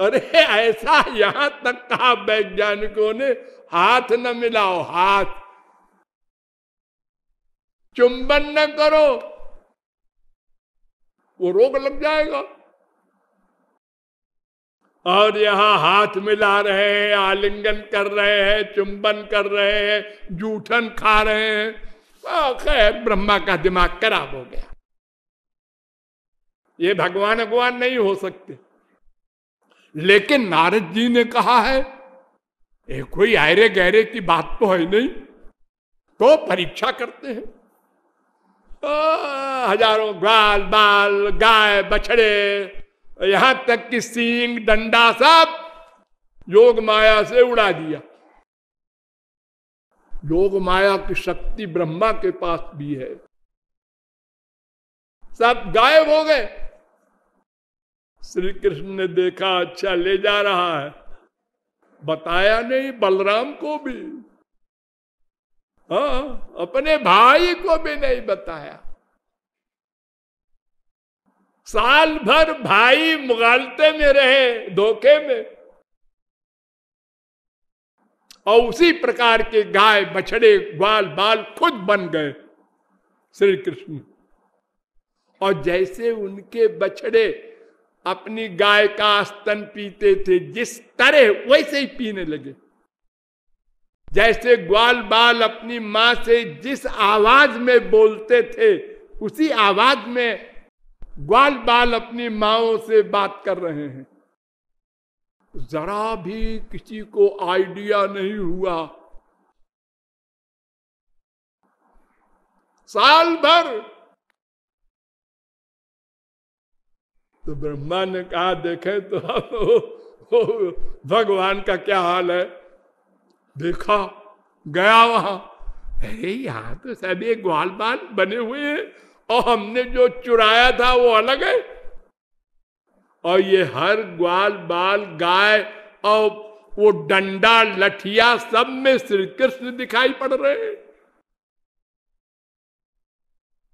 A: अरे ऐसा यहां तक कहा वैज्ञानिकों ने, हाथ न मिलाओ, हाथ चुंबन न करो, वो रोग लग जाएगा। और यहां हाथ मिला रहे हैं, आलिंगन कर रहे हैं, चुंबन कर रहे हैं, जूठन खा रहे हैं। खैर ब्रह्मा का दिमाग खराब हो गया। ये भगवान भगवान नहीं हो सकते। लेकिन नारद जी ने कहा है ये कोई आयरे गहरे की बात तो है नहीं, तो परीक्षा करते हैं। हजारों ग्वाल बाल गाय बछड़े यहां तक कि सींग डंडा सब योग माया से उड़ा दिया। योग माया की शक्ति ब्रह्मा के पास भी है, सब गायब हो गए। श्री कृष्ण ने देखा, अच्छा ले जा रहा है, बताया नहीं बलराम को भी, हाँ अपने भाई को भी नहीं बताया। साल भर भाई मुगालते में रहे, धोखे में, और उसी प्रकार के गाय बछड़े ग्वाल बाल खुद बन गए श्री कृष्ण। और जैसे उनके बछड़े अपनी गाय का स्तन पीते थे, जिस तरह वैसे ही पीने लगे। जैसे ग्वाल बाल अपनी मां से जिस आवाज में बोलते थे, उसी आवाज में ग्वाल बाल अपनी माओं से बात कर रहे हैं। जरा भी किसी को आइडिया नहीं हुआ। साल भर। तो ब्रह्मा ने कहा, देखे तो भगवान का क्या हाल है। देखा, गया वहां, अरे यहां तो सभी ग्वाल बाल बने हुए हैं, और हमने जो चुराया था वो अलग है। और ये हर ग्वाल बाल गाय और वो डंडा लठिया सब में श्री कृष्ण दिखाई पड़ रहे हैं।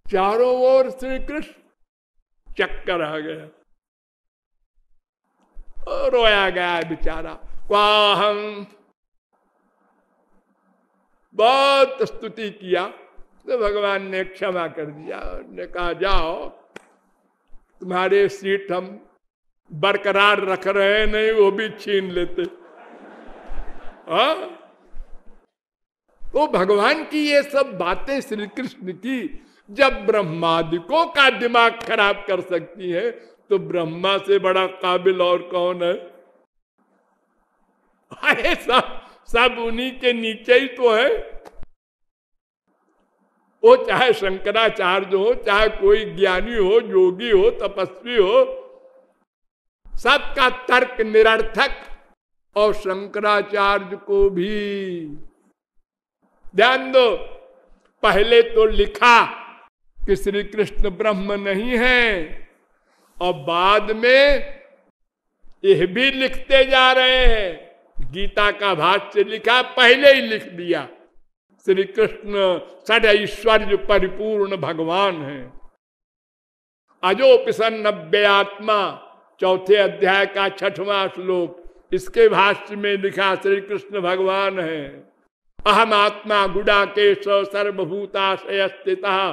A: चारों ओर श्री कृष्ण, चक्कर आ गया और रोया गया बेचारा। क्वाहम, बहुत स्तुति किया तो भगवान ने क्षमा कर दिया। ने कहा, जाओ तुम्हारे सीट हम बरकरार रख रहे हैं, नहीं वो भी छीन लेते। हाँ, तो भगवान की ये सब बातें श्री कृष्ण की जब ब्रह्मादिकों का दिमाग खराब कर सकती है, तो ब्रह्मा से बड़ा काबिल और कौन है। अरे सब उन्हीं के नीचे ही तो है। वो चाहे शंकराचार्य हो, चाहे कोई ज्ञानी हो, योगी हो, तपस्वी हो, सबका तर्क निरर्थक। और शंकराचार्य को भी ध्यान दो, पहले तो लिखा कि श्री कृष्ण ब्रह्म नहीं है, और बाद में यह भी लिखते जा रहे हैं। गीता का भाष्य लिखा, पहले ही लिख दिया श्री कृष्ण सद ऐश्वर्य परिपूर्ण भगवान है। अजोपिसन्नव्य आत्मा, चौथे अध्याय का 6वां श्लोक, इसके भाष्य में लिखा श्री कृष्ण भगवान है। अहम आत्मा गुडाकेश सर्वभूताशय स्थितः,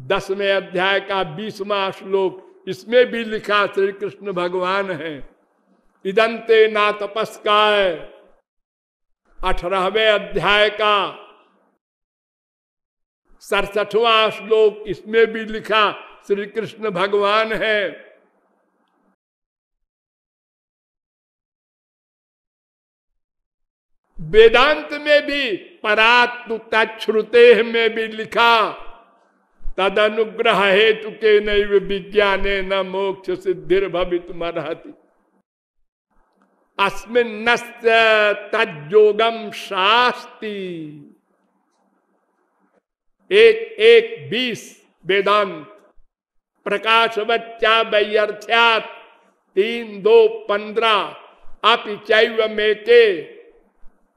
A: 10वें अध्याय का 20वां श्लोक, इसमें भी लिखा श्री कृष्ण भगवान है। इदंते ना तपस्काय, 18वें अध्याय का 67वां श्लोक, इसमें भी लिखा श्री कृष्ण भगवान है। वेदांत में भी परात्तु तच्छ्रुते में भी लिखा, तद अनुग्रह हेतु के नैव विज्ञाने न मोक्ष सिद्धिर भवितुमर्हति। अस्मिन्नस्य तज्जोगम शास्ति। 1:20 वेदांत। प्रकाशवच्चा वैयर्थ्यात् 3:2-15 अपि चैव मेके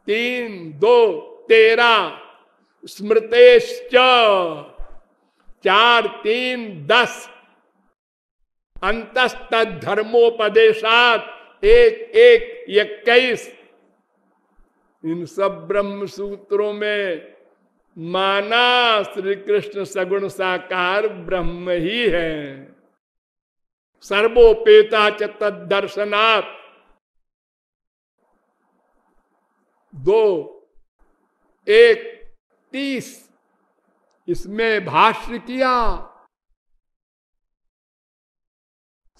A: 3:2-13 स्मृतेश्च 4:3-10 अंतस्तद धर्मोपदेशात 1:1-21। इन सब ब्रह्म सूत्रों में माना श्री कृष्ण सगुण साकार ब्रह्म ही है। सर्वोपेता च तद्दर्शनात् 2:1-30 इसमें भाष्य किया।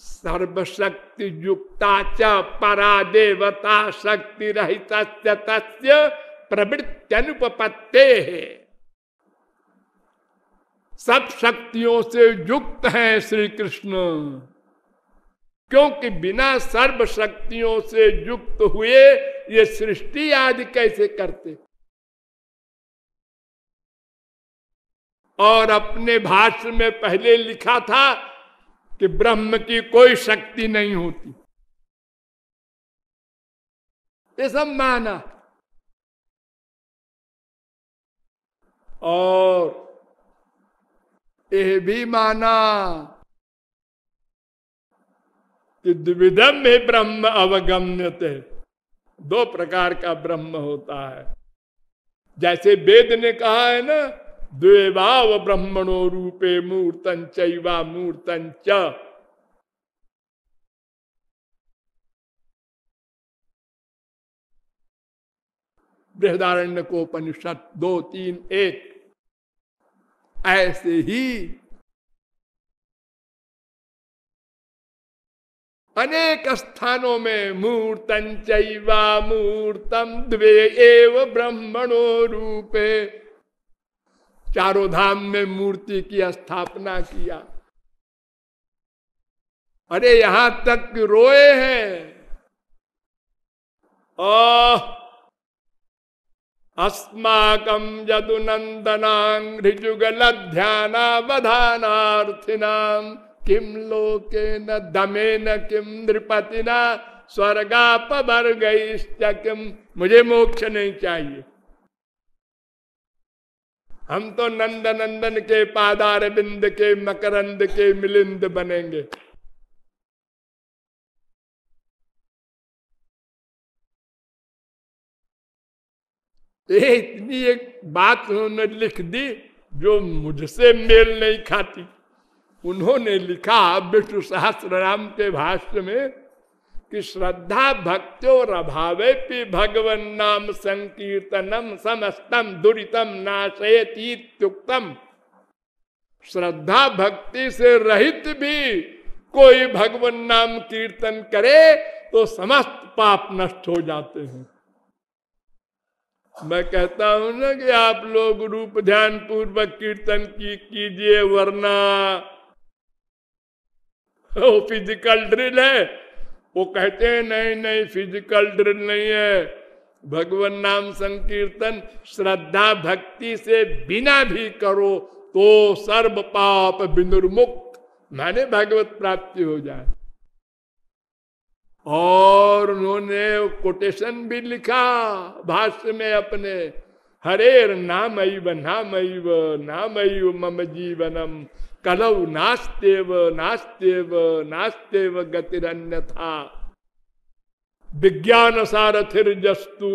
A: सर्वशक्ति युक्ता च परा देवता शक्ति रहित तस्य प्रवृत्त्यनुपपत्ते है। सब शक्तियों से युक्त हैं श्री कृष्ण, क्योंकि बिना सर्व शक्तियों से युक्त हुए ये सृष्टि आदि कैसे करते। और अपने भाष्य में पहले लिखा था कि ब्रह्म की कोई शक्ति नहीं होती, ये सब माना। और यह भी माना कि द्विविधम में ब्रह्म अवगम्यते, दो प्रकार का ब्रह्म होता है। जैसे वेद ने कहा है ना, द्वेभाव ब्रह्मणो रूपे मूर्तं चैवा मूर्तं च। बृहदारण्यकोपनिषद 2-3-1। ऐसे ही अनेक स्थानों में मूर्तं चैवा मूर्तम द्वे एव ब्रह्मणो रूपे, चारों धाम में मूर्ति की स्थापना किया। अरे यहां तक रोए हैं, अस्माकं यदुनंदनाघ्रिजुगल ध्यानावधानार्थिनां किम लोके न दमेन किम नृपतिना स्वर्गापवर्गैश्च किम। मुझे मोक्ष नहीं चाहिए, हम तो नंद नंदन के पादार बिंद के मकरंद के मिलिंद बनेंगे। इतनी एक बात उन्होंने लिख दी जो मुझसे मेल नहीं खाती। उन्होंने लिखा विष्णु सहस्रनाम के भाष्य में कि श्रद्धा भक्त्योर अभावे भी भगवन नाम संकीर्तनम समस्तम दुरितम नाशयतीत्युक्तम। श्रद्धा भक्ति से रहित भी कोई भगवन नाम कीर्तन करे तो समस्त पाप नष्ट हो जाते हैं। मैं कहता हूं ना कि आप लोग रूप ध्यान पूर्वक कीर्तन कीजिए, वरना वो फिजिकल ड्रिल है। वो कहते हैं नहीं नहीं फिजिकल ड्रिल नहीं है, भगवान नाम संकीर्तन श्रद्धा भक्ति से बिना भी करो तो सर्व पाप विनिर्मुक्त, माने भगवत प्राप्ति हो जाए। और उन्होंने कोटेशन भी लिखा भाष्य में अपने, हरेर नामैव नामैव नामैव मम जीवनम कलौ नास्तेव नास्तेव नास्तेव गतिरन्यथा विज्ञान सारथिर्जस्तु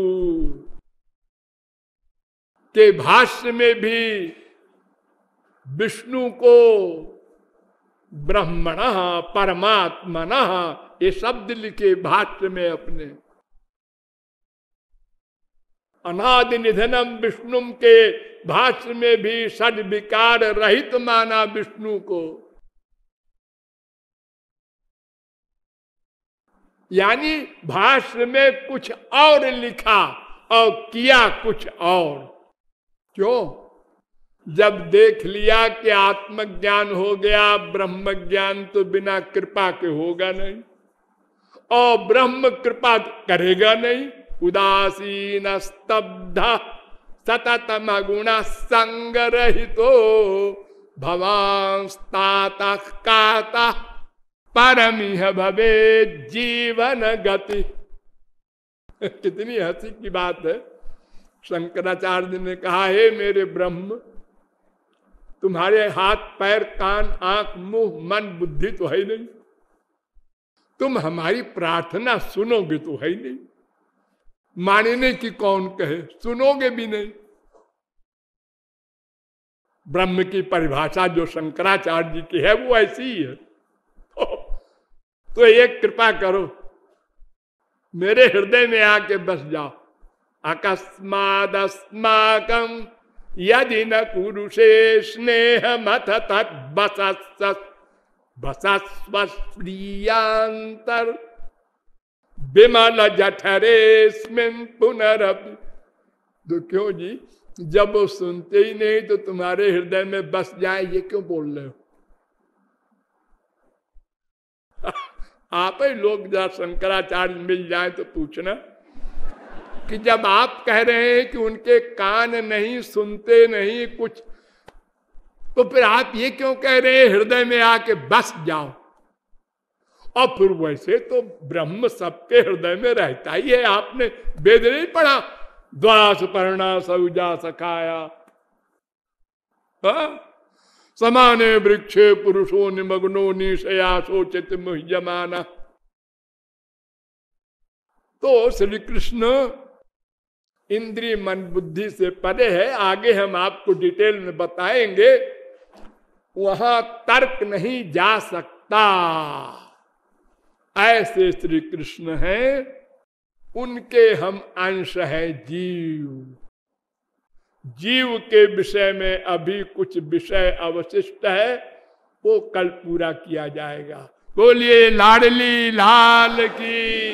A: के भाष्य में भी विष्णु को ब्रह्मणः परमात्मनः ये शब्द लिखे भाष्य में अपने। अनादि निधनम विष्णु के भाष्य में भी षड विकार रहित माना विष्णु को, यानी भाष्य में कुछ और लिखा और किया कुछ और। क्यों? जब देख लिया कि आत्मज्ञान हो गया, ब्रह्म ज्ञान तो बिना कृपा के होगा नहीं, और ब्रह्म कृपा करेगा नहीं। उदासीन स्तब्ध सततम गुण संगरहितो भवांस्तातः कातः परमिह भवे जीवन गति। कितनी हंसी की बात है। शंकराचार्य ने कहा, हे मेरे ब्रह्म, तुम्हारे हाथ पैर कान आंख मुंह मन बुद्धि तो है नहीं, तुम हमारी प्रार्थना सुनोगे तो है नहीं, मानने की कौन कहे, सुनोगे भी नहीं। ब्रह्म की परिभाषा जो शंकराचार्य जी की है वो ऐसी ही है। तो एक कृपा करो, मेरे हृदय में आके बस जाओ। अकस्माद अस्माकं यदि न पुरुषे स्नेह मथ तत् बसस्वप्रियांतर विमल जठरेस्मिन् पुनरपि। तो क्यों जी, जब वो सुनते ही नहीं तो तुम्हारे हृदय में बस जाए, ये क्यों बोल रहे हो? आप ही लोग जरा शंकराचार्य मिल जाए तो पूछना कि जब आप कह रहे हैं कि उनके कान नहीं सुनते नहीं कुछ, तो फिर आप ये क्यों कह रहे हैं हृदय में आके बस जाओ? और फिर वैसे तो ब्रह्म सबके हृदय में रहता ही है। आपने वेद नहीं पढ़ा, द्वास पर्णा सौजा सखाया, समाने वृक्षे पुरुषो निमग्नो निशया सोचित मुह्यमाना। तो श्री कृष्ण इंद्रिय मन बुद्धि से परे है। आगे हम आपको डिटेल में बताएंगे, वहां तर्क नहीं जा सकता। ऐसे श्री कृष्ण हैं, उनके हम अंश हैं जीव। जीव के विषय में अभी कुछ विषय अवशिष्ट है, वो कल पूरा किया जाएगा। बोलिए लाडली लाल की।